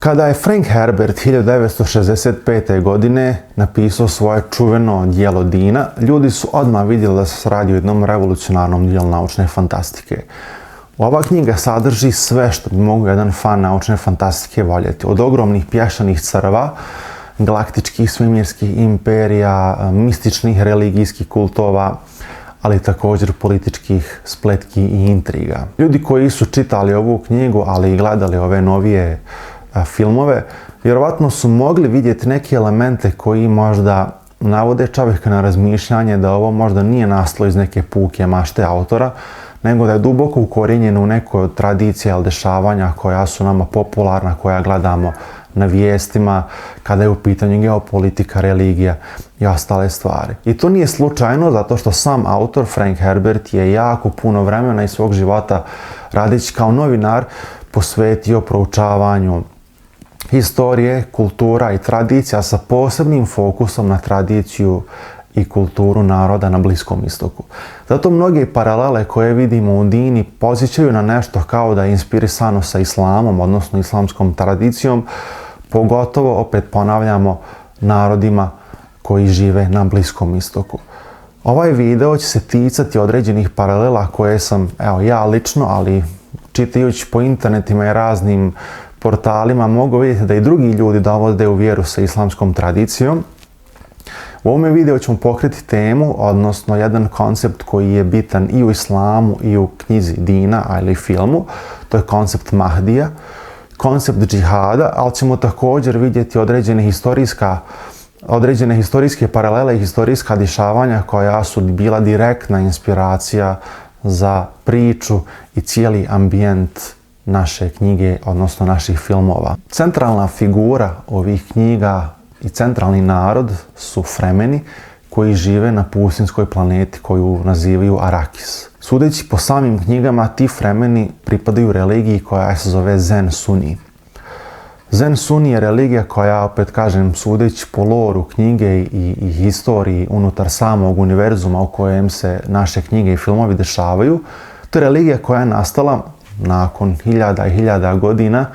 Kada je Frank Herbert 1965. godine napisao svoje čuveno djelo Dina, ljudi su odmah vidjeli da se radi o jednom revolucionarnom djelu naučne fantastike. Ova knjiga sadrži sve što bi mogao jedan fan naučne fantastike voljeti. Od ogromnih pješanih crva, galaktičkih svemirskih imperija, mističnih religijskih kultova, ali također političkih spletki i intriga. Ljudi koji su čitali ovu knjigu, ali i gledali ove novije filmove, vjerovatno su mogli vidjeti neke elemente koji možda navode čovjeka na razmišljanje da ovo možda nije nastalo iz neke puke mašte autora, nego da je duboko ukorijenjeno u nekoj od tradicija ili dešavanja koja su nama popularna, koja gledamo na vijestima, kada je u pitanju geopolitika, religija i ostale stvari. I to nije slučajno, zato što sam autor Frank Herbert je jako puno vremena iz svog života radeći kao novinar posvetio proučavanju historije, kultura i tradicija sa posebnim fokusom na tradiciju i kulturu naroda na Bliskom istoku. Zato mnoge paralele koje vidimo u Dini podsjećaju na nešto kao da je inspirisano sa islamom, odnosno islamskom tradicijom, pogotovo, opet ponavljamo, narodima koji žive na Bliskom istoku. Ovaj video će se ticati određenih paralela koje sam, ja lično, ali čitajući po internetima i raznim portalima, mogu vidjeti da i drugi ljudi dovode u vjeru sa islamskom tradicijom. U ovome videu ćemo pokriti temu, odnosno jedan koncept koji je bitan i u islamu i u knjizi Dina ili filmu. To je koncept Mahdija, koncept džihada, ali ćemo također vidjeti određene historijske paralele i historijska dešavanja koja su bila direktna inspiracija za priču i cijeli ambijent naše knjige, odnosno naših filmova. Centralna figura ovih knjiga i centralni narod su Fremeni koji žive na pustinskoj planeti koju nazivaju Arakis. Sudeći po samim knjigama, ti Fremeni pripadaju religiji koja se zove Zen Suni. Zen Suni je religija koja, opet kažem, sudeći po loru knjige i historiji unutar samog univerzuma u kojem se naše knjige i filmovi dešavaju, to je religija koja je nastala nakon hiljada i hiljada godina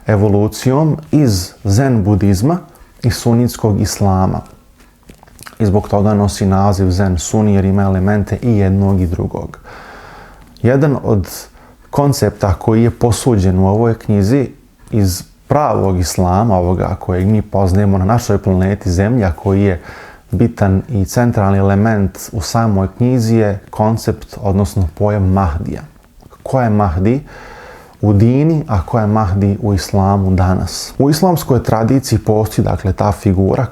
evolucijom iz Zen budizma i sunitskog islama. I zbog toga nosi naziv Zen Suni jer ima elemente i jednog i drugog. Jedan od koncepta koji je posuđen u ovoj knjizi iz pravog islama, ovoga kojeg mi poznajemo na našoj planeti Zemlja, koji je bitan i centralni element u samoj knjizi, je koncept, odnosno pojam Mahdija. Ko je Mahdi u Dini, a ko je Mahdi u islamu danas? U islamskoj tradiciji postoji ta figura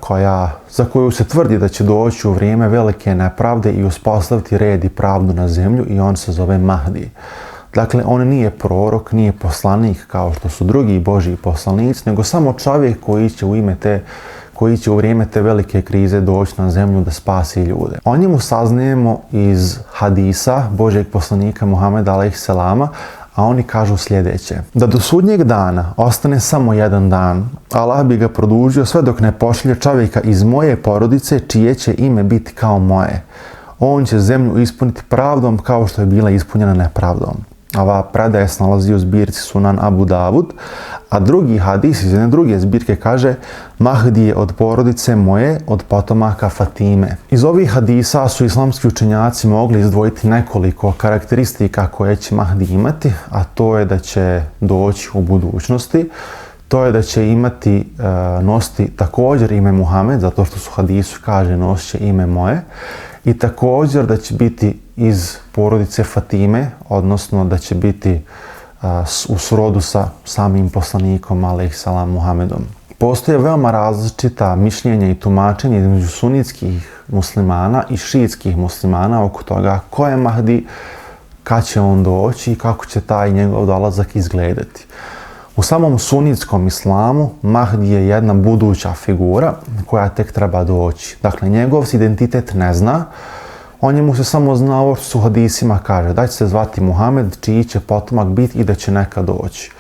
za koju se tvrdi da će doći u vrijeme velike nepravde i uspostaviti red i pravdu na zemlju, i on se zove Mahdi. Dakle, on nije prorok, nije poslanik kao što su drugi Božji poslanici, nego samo čovjek koji će u vrijeme te velike krize doći na zemlju da spasi ljude. O njemu saznajemo iz hadisa Božjeg poslanika Muhameda a.s., a oni kažu sljedeće: da do sudnjeg dana ostane samo jedan dan, Allah bi ga produžio sve dok ne pošalje čovjeka iz moje porodice čije će ime biti kao moje. On će zemlju ispuniti pravdom kao što je bila ispunjena nepravdom. Ova predaja se nalazi u zbirci Sunan Abu Davud, a drugi hadis iz jedne druge zbirke kaže: Mahdi je od porodice moje, od potomaka Fatime. Iz ovih hadisa su islamski učenjaci mogli izdvojiti nekoliko karakteristika koje će Mahdi imati, a to je da će doći u budućnosti, to je da će nositi također ime Muhammed, zato što su hadisu kaže nosit će ime moje, i također da će biti iz porodice Fatime, odnosno da će biti u srodu sa samim poslanikom a.s. Muhammedom. Postoje veoma različita mišljenja i tumačenja između sunitskih muslimana i šiitskih muslimana oko toga ko je Mahdi, kad će on doći i kako će taj njegov dolazak izgledati. U samom sunitskom islamu Mahdi je jedna buduća figura koja tek treba doći. Dakle, njegov se identitet ne zna, o njemu se samo zna ovo što su hadisima kaže, da će se zvati Muhammed, čiji će potomak biti i da će nekad doći.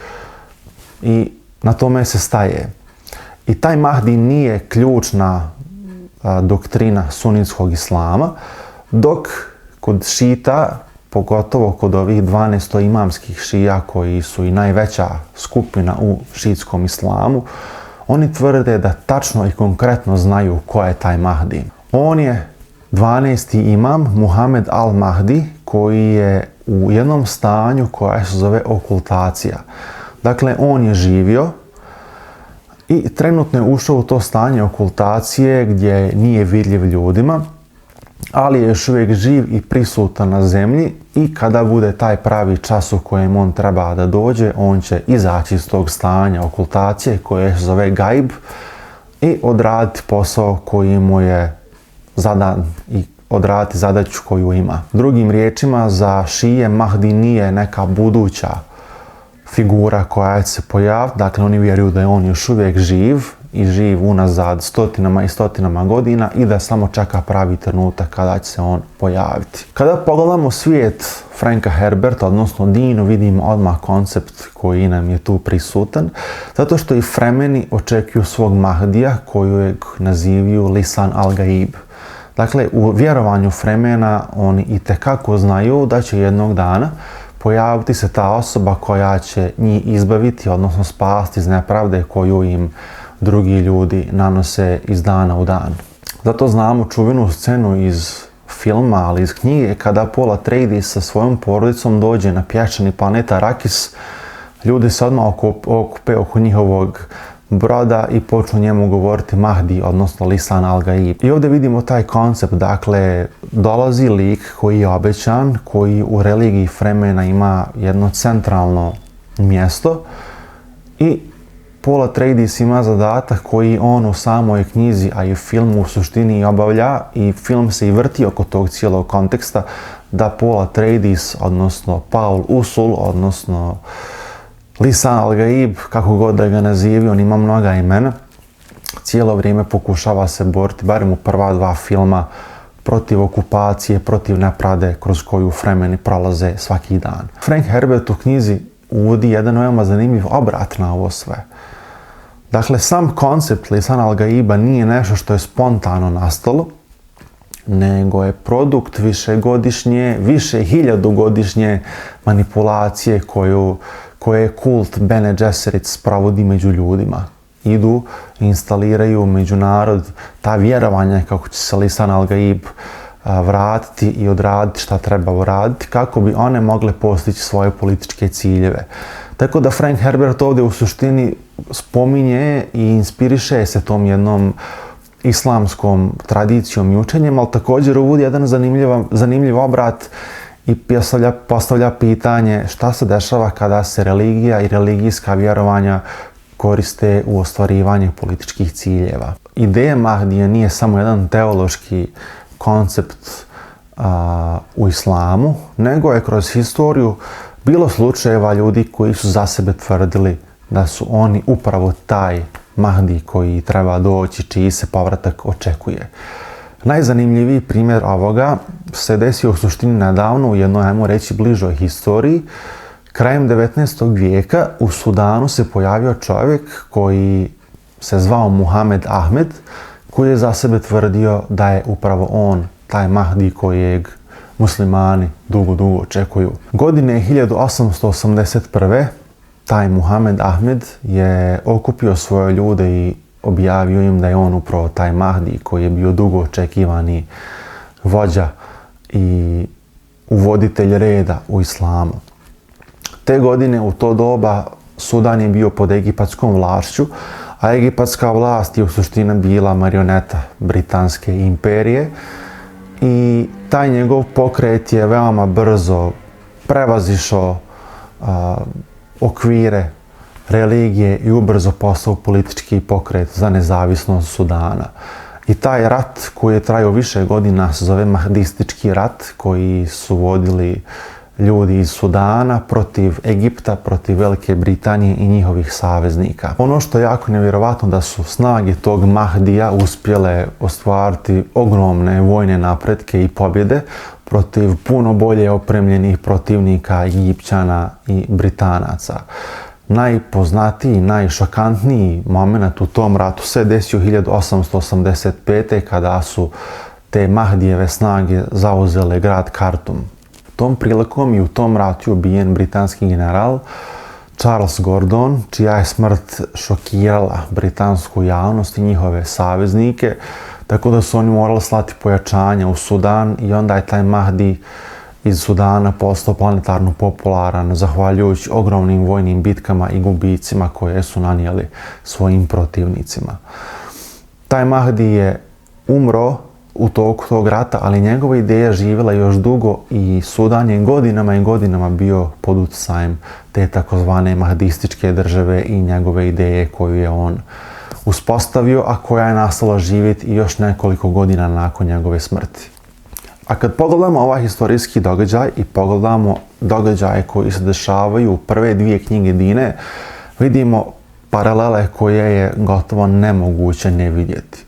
I na tome se staje. I taj Mahdi nije ključna doktrina sunitskog islama, dok kod šita pogotovo kod ovih 12 imamskih šija koji su i najveća skupina u šiitskom islamu, oni tvrde da tačno i konkretno znaju ko je taj Mahdi. On je 12. imam Muhammed al-Mahdi koji je u jednom stanju koja se zove okultacija. Dakle, on je živio i trenutno je ušao u to stanje okultacije gdje nije vidljiv ljudima, ali je još uvijek živ i prisutan na zemlji i kada bude taj pravi čas u kojem on treba da dođe, on će izaći iz tog stanja okultacije koje se zove gajb i odraditi posao koji mu je zadan i odraditi zadaću koju ima. Drugim riječima, za šije Mahdi nije neka buduća figura koja će se pojaviti, dakle oni vjeruju da je on još uvijek živ i živ unazad stotinama i stotinama godina i da samo čeka pravi trenutak kada će se on pojaviti. Kada pogledamo svijet Franka Herberta, odnosno Dinu, vidimo odmah koncept koji nam je tu prisutan, zato što i Fremeni očekuju svog Mahdija koju nazivaju Lisan al-Gaib. Dakle, u vjerovanju Fremena oni itekako znaju da će jednog dana pojaviti se ta osoba koja će njih izbaviti, odnosno spasti iz nepravde koju im drugi ljudi nanose iz dana u dan. Zato znamo čuvenu scenu iz filma, ali iz knjige, kada Paul Atreides sa svojom porodicom dođe na pješčani planet Arrakis, ljudi se odmah okupe oko njihovog broda i počnu njemu govoriti Mahdi, odnosno Lisan al-Gaib. I ovdje vidimo taj koncept, dakle, dolazi lik koji je obećan, koji u religiji Fremena ima jedno centralno mjesto i Paul Atreides ima zadatak koji on u samoj knjizi, a i u filmu u suštini obavlja i film se i vrti oko tog cijelog konteksta, da Paul Atreides, odnosno Paul Usul, odnosno Lisan al-Gaib, kako god da ga nazivi, on ima mnoga imena, cijelo vrijeme pokušava se boriti, barem u prva dva filma, protiv okupacije, protiv nepravde kroz koju Fremeni prolaze svaki dan. Frank Herbert u knjizi uvodi jedan veoma zanimljiv obrat na ovo sve. Dakle, sam koncept Lisan al-Gaiba nije nešto što je spontano nastalo, nego je produkt više hiljadugodišnje manipulacije koje kult Bene Gesserit sprovodi među ljudima. Idu, instaliraju među narod ta vjerovanja kako će se Lisan al-Gaib vratiti i odraditi šta treba uraditi kako bi one mogle postići svoje političke ciljeve. Tako da Frank Herbert ovdje u suštini spominje i inspiriše se tom jednom islamskom tradicijom i učenjem, ali također uvodi jedan zanimljiv obrat i postavlja pitanje šta se dešava kada se religija i religijska vjerovanja koriste u ostvarivanju političkih ciljeva. Ideja Mahdija nije samo jedan teološki koncept u islamu, nego je kroz historiju bilo slučajeva ljudi koji su za sebe tvrdili da su oni upravo taj Mahdi koji treba doći, čiji se povratak očekuje. Najzanimljiviji primjer ovoga se desio u suštini nedavno u jednoj, ajmo reći, bližoj historiji. Krajem 19. vijeka u Sudanu se pojavio čovjek koji se zvao Muhammed Ahmed, koji je za sebe tvrdio da je upravo on taj Mahdi kojeg muslimani dugo očekuju. Godine 1881. taj Muhammed Ahmed je okupio svoje ljude i objavio im da je on upravo taj Mahdi koji je bio dugo očekivani vođa i uvoditelj reda u islamu. Te godine u to doba Sudan je bio pod egipatskom vlašću, a egipatska vlast je u suštini bila marioneta Britanske imperije i taj njegov pokret je veoma brzo prevazišao okvire religije i ubrzo postao politički pokret za nezavisnost Sudana. I taj rat koji je trajao više godina se zove Mahdistički rat, koji su vodili ljudi iz Sudana protiv Egipta, protiv Velike Britanije i njihovih saveznika. Ono što je jako nevjerovatno da su snage tog Mahdija uspjele ostvariti ogromne vojne napretke i pobjede protiv puno bolje opremljenih protivnika Egipćana i Britanaca. Najpoznatiji, najšokantniji moment u tom ratu se desio 1885. kada su te Mahdijeve snage zauzele grad Kartum. tom prilikom i u tom ratu ubijen britanski general Charles Gordon, čija je smrt šokirala britansku javnost i njihove saveznike, tako da su oni morali slati pojačanja u Sudan i onda je taj Mahdi iz Sudana postao planetarno popularan zahvaljujući ogromnim vojnim bitkama i gubicima koje su nanijeli svojim protivnicima. Taj Mahdi je umro u toku tog rata, ali njegova ideja živjela još dugo i Sudan je godinama i godinama bio pod utjecajem te takozvane mahdističke države i njegove ideje koju je on uspostavio, a koja je nastala živjeti i još nekoliko godina nakon njegove smrti. A kad pogledamo ovaj historijski događaj i pogledamo događaje koji se dešavaju u prve dvije knjige Dine, vidimo paralele koje je gotovo nemoguće ne vidjeti.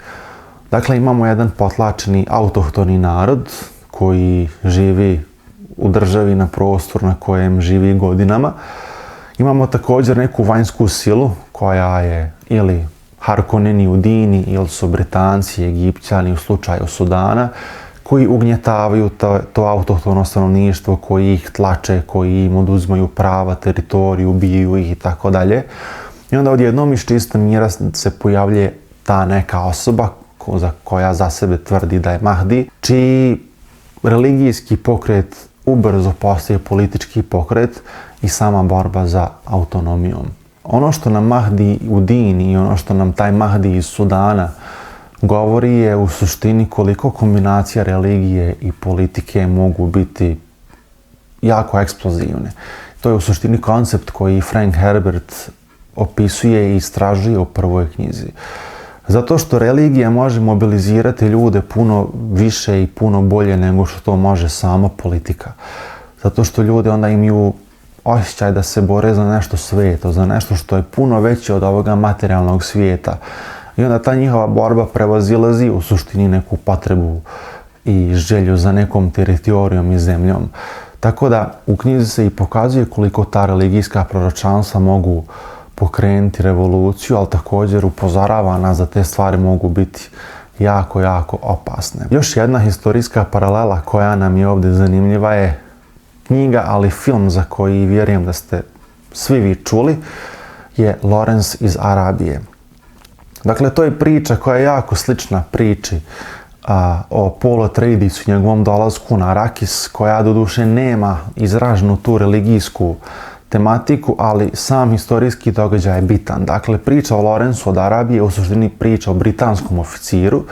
Dakle, imamo jedan potlačeni autohtoni narod koji živi u državi na prostoru na kojem živi godinama. Imamo također neku vanjsku silu koja je ili Harkoneni u Dini ili su Britanci, Egipćani u slučaju Sudana, koji ugnjetavaju to autohtono stanovništvo, koji ih tlače, koji im oduzimaju prava, teritoriju, ubijaju ih i tako dalje. I onda odjednom iz čista mira se pojavlja ta neka osoba koja za sebe tvrdi da je Mahdi, čiji religijski pokret ubrzo postaje politički pokret i sama borba za autonomijom. Ono što nam Mahdi u Dini i ono što nam taj Mahdi iz Sudana govori je u suštini koliko kombinacija religije i politike mogu biti jako eksplozivne. To je u suštini koncept koji Frank Herbert opisuje i istražuje u prvoj knjizi. Zato što religija može mobilizirati ljude puno više i puno bolje nego što to može sama politika. Zato što ljudi onda imaju osjećaj da se bore za nešto sveto, za nešto što je puno veće od ovoga materijalnog svijeta. I onda ta njihova borba prevazilazi u suštini neku potrebu i želju za nekom teritorijom i zemljom. Tako da u knjizi se i pokazuje koliko ta religijska proročanstva mogu pokrenuti revoluciju, ali također upozorava nas da te stvari mogu biti jako, jako opasne. Još jedna historijska paralela koja nam je ovdje zanimljiva je knjiga, ali film za koji vjerujem da ste svi vi čuli, je Lawrence iz Arabije. Dakle, to je priča koja je jako slična priči o Paulu Atreidesu i njegovom dolasku na Arrakis, koja doduše nema izraženu tu religijsku tematiku, ali sam historijski događaj je bitan. Dakle, priča o Lawrenceu od Arabije je u suštini priča o britanskom oficiru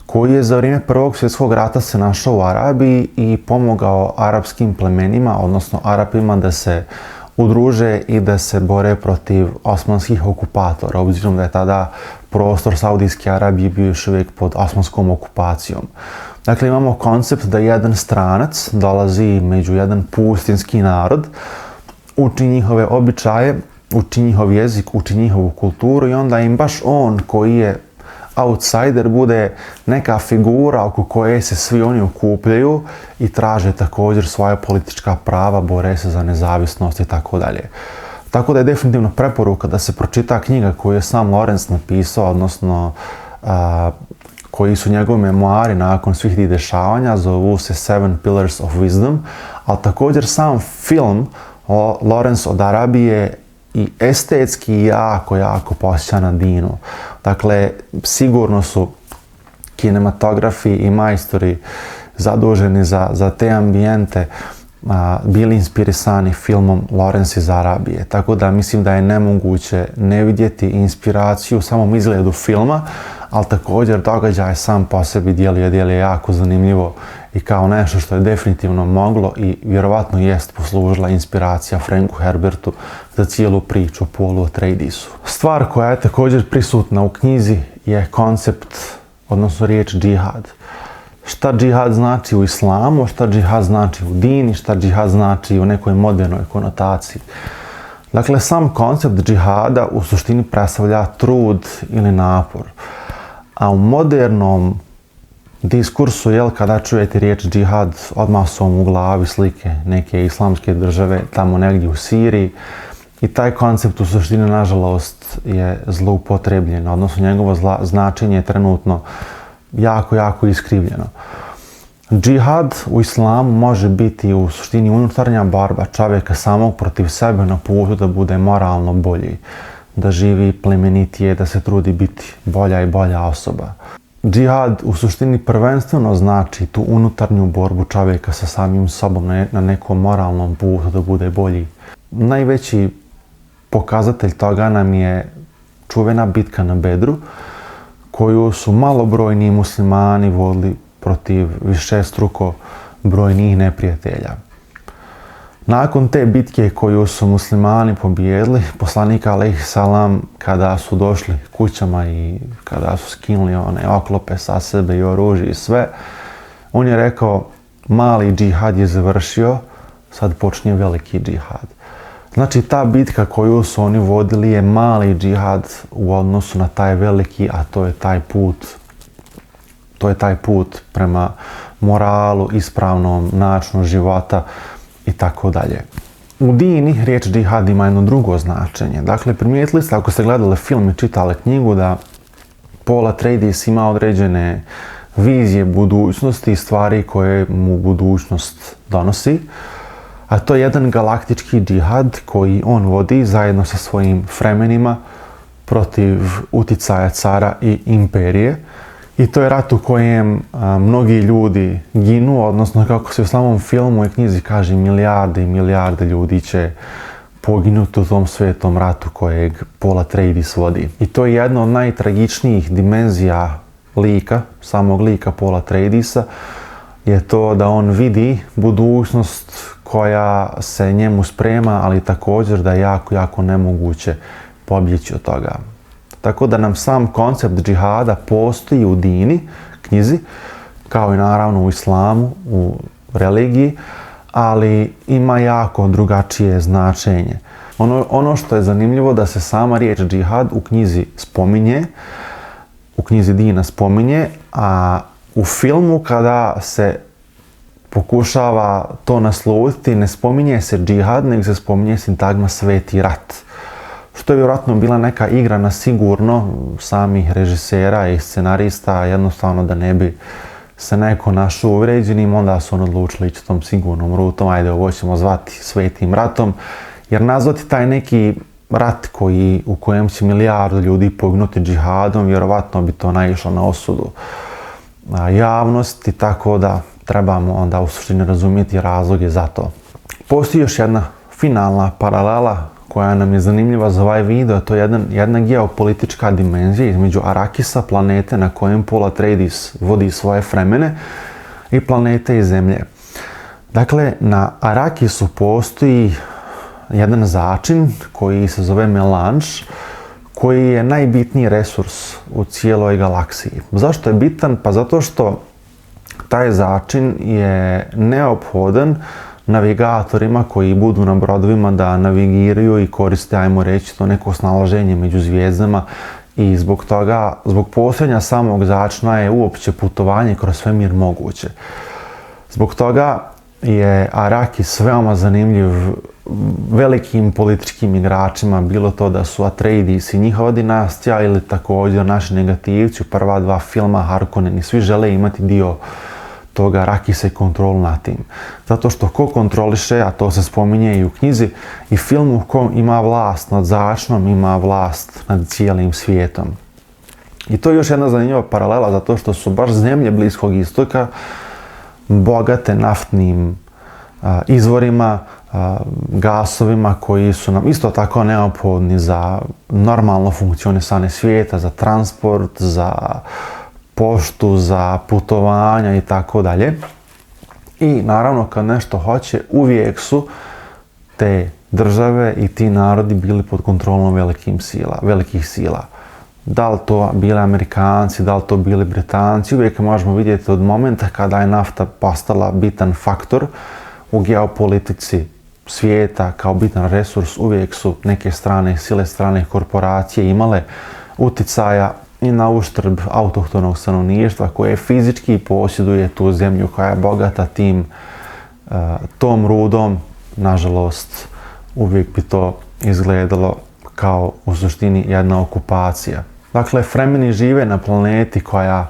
koji je za vrijeme Prvog svjetskog rata se našao u Arabiji i pomogao arapskim plemenima, odnosno Arapima, da se udruže i da se bore protiv osmanskih okupatora, obzirom da je tada prostor Saudijske Arabije bio još uvijek pod osmanskom okupacijom. Dakle, imamo koncept da jedan stranac dolazi među jedan pustinski narod, uči njihove običaje, uči njihov jezik, uči njihovu kulturu i onda im baš on koji je outsider bude neka figura oko koje se svi oni okupljaju i traže također svoja politička prava, bore se za nezavisnost i tako dalje. Tako da je definitivno preporuka da se pročita knjiga koju je sam Lawrence napisao, odnosno koji su njegovi memoari nakon svih tih dešavanja, zovu se Seven Pillars of Wisdom, ali također sam film o Lawrence od Arabije i estetski jako, jako posjeća na Dinu. Dakle, sigurno su kinematografi i majstori zaduženi za te ambijente bili inspirisani filmom Lawrence iz Arabije. Tako da mislim da je nemoguće ne vidjeti inspiraciju u samom izgledu filma, ali također događaj sam po sebi djeluje jako zanimljivo i kao nešto što je definitivno moglo i vjerovatno jest poslužila inspiracija Franku Herbertu za cijelu priču o Paulu Atreidesu. Stvar koja je također prisutna u knjizi je koncept, odnosno riječ džihad. Šta džihad znači u islamu, šta džihad znači u Dini, šta džihad znači u nekoj modernoj konotaciji. Dakle, sam koncept džihada u suštini predstavlja trud ili napor. A u modernom diskursu, kada čujete riječ džihad, odmah su vam u glavi slike neke islamske države tamo negdje u Siriji i taj koncept u suštini, nažalost, je zloupotrebljen, odnosno njegovo značenje je trenutno jako, jako iskrivljeno. Džihad u islamu može biti u suštini unutarnja borba čovjeka samog protiv sebe na putu da bude moralno bolji, da živi plemenitije, da se trudi biti bolja i bolja osoba. Džihad u suštini prvenstveno znači tu unutarnju borbu čovjeka sa samim sobom na nekom moralnom putu da bude bolji. Najveći pokazatelj toga nam je čuvena bitka na Bedru, koju su malobrojni muslimani vodili protiv višestruko brojnih neprijatelja. Nakon te bitke koju su muslimani pobijedili, poslanik alejhi salam, kada su došli kućama i kada su skinuli one oklope sa sebe i oružje i sve, on je rekao: mali džihad je završio, sad počinje veliki džihad. Znači, ta bitka koju su oni vodili je mali džihad u odnosu na taj veliki, a to je taj put prema moralu, ispravnom načinu života i tako dalje. U dini riječ džihad ima jedno drugo značenje. Dakle, primijetili ste, ako ste gledali film i čitali knjigu, da Paul Atreides ima određene vizije budućnosti i stvari koje mu budućnost donosi. A to je jedan galaktički džihad koji on vodi zajedno sa svojim fremenima protiv uticaja cara i imperije. I to je rat u kojem mnogi ljudi ginu, odnosno kako se u samom filmu i knjizi kaže, milijarde i milijarde ljudi će poginuti u tom svetom ratu kojeg Paul Atreides vodi. I to je jedna od najtragičnijih dimenzija lika, samog lika Paula Atreidesa, je to da on vidi budućnost koja se njemu sprema, ali također da je jako, jako nemoguće pobjeći od toga. Tako da nam sam koncept džihada postoji u dini, knjizi, kao i naravno u islamu, u religiji, ali ima jako drugačije značenje. Ono što je zanimljivo da se sama riječ džihad u knjizi spominje, u knjizi Dina spominje, a u filmu kada se pokušava to naslutiti, ne spominje se džihad, nego se spominje sintagma sveti rat. Što je vjerojatno bila neka igra na sigurno samih režisera i scenarista, jednostavno da ne bi se neko našao uvređenim, onda su oni odlučili ići tom sigurnom rutom, ajde ovo ćemo zvati svetim ratom, jer nazvati taj neki rat u kojem će milijardu ljudi poginuti džihadom, vjerovatno bi to naišlo na osudu javnosti, tako da trebamo onda u suštini razumjeti razloge za to. Postoji još jedna finalna paralela koja nam je zanimljiva za ovaj video, to je jedna geopolitička dimenzija između Arakisa, planete na kojem Paul Atreides vodi svoje fremene, i planete i Zemlje. Dakle, na Arakisu postoji jedan začin koji se zove melanž, koji je najbitniji resurs u cijeloj galaksiji. Zašto je bitan? Pa zato što taj začin je neophodan navigatorima koji budu na brodovima da navigiraju i koriste, ajmo reći, to neko snalaženje među zvijezdama, i zbog toga, zbog postojanja samog začina je uopće putovanje kroz svemir moguće. Zbog toga je Arakis veoma zanimljiv velikim političkim igračima, bilo to da su Atreides i njihova dinastija ili također naši negativci u prva dva filma Harkonneni, svi žele imati dio toga Arakisa i kontrolu nad tim. Zato što ko kontroliše, a to se spominje i u knjizi i filmu, ko ima vlast nad začinom, ima vlast nad cijelim svijetom. I to je još jedna zanimljiva paralela, zato što su baš zemlje Bliskog istoka bogate naftnim izvorima, gasovima koji su nam isto tako neophodni za normalno funkcionisanje svijeta, za transport, za poštu, za putovanja i tako dalje. I naravno, kad nešto hoće, uvijek su te države i ti narodi bili pod kontrolom velikih sila. Da li to bili Amerikanci, da li to bili Britanci, uvijek možemo vidjeti od momenta kada je nafta postala bitan faktor u geopolitici svijeta kao bitan resurs, uvijek su neke strane sile, strane korporacije imale uticaja i na uštrb autohtonog stanovništva koje fizički posjeduje tu zemlju koja je bogata tom rudom. Nažalost, uvijek bi to izgledalo kao u suštini jedna okupacija. Dakle, fremeni žive na planeti koja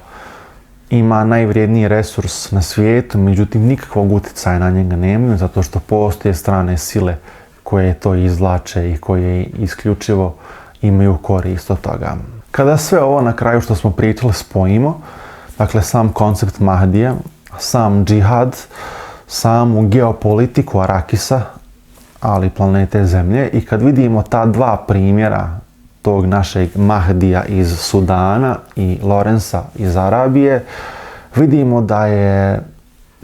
ima najvrijedniji resurs na svijetu, međutim nikakvog utjecaja na njega nemaju zato što postoje strane sile koje to izvlače i koje isključivo imaju korist od toga. Kada sve ovo na kraju što smo pričali spojimo, dakle sam koncept Mahdija, sam džihad, samu geopolitiku Arakisa, ali planete Zemlje, i kad vidimo ta dva primjera tog našeg Mahdija iz Sudana i Lorenza iz Arabije, vidimo da je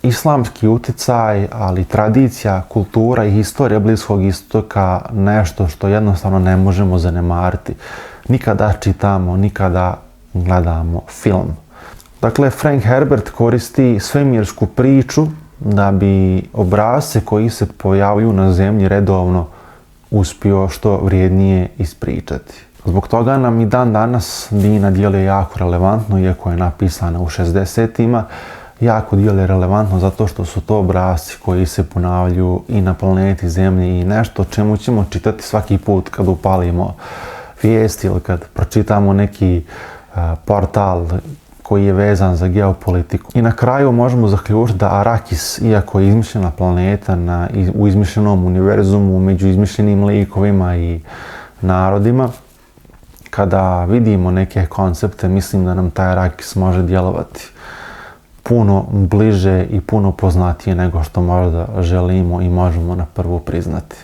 islamski utjecaj, ali tradicija, kultura i historija Bliskog istoka nešto što jednostavno ne možemo zanemariti. Nikada čitamo, nikada gledamo film. Dakle, Frank Herbert koristi svemirsku priču da bi obrasce koji se pojavljuju na zemlji redovno uspio što vrijednije ispričati. Zbog toga nam i dan danas Dina djeluje jako relevantno, iako je napisana u 60-ima, jako djeluje relevantno zato što su to obrasci koji se ponavljaju i na planeti Zemlji i nešto o čemu ćemo čitati svaki put kad upalimo vijesti ili kad pročitamo neki portal koji je vezan za geopolitiku. I na kraju možemo zaključiti da Arakis, iako je izmišljena planeta u izmišljenom univerzumu, među izmišljenim likovima i narodima, kada vidimo neke koncepte, mislim da nam taj Arakis može djelovati puno bliže i puno poznatije nego što možda želimo i možemo na prvu priznati.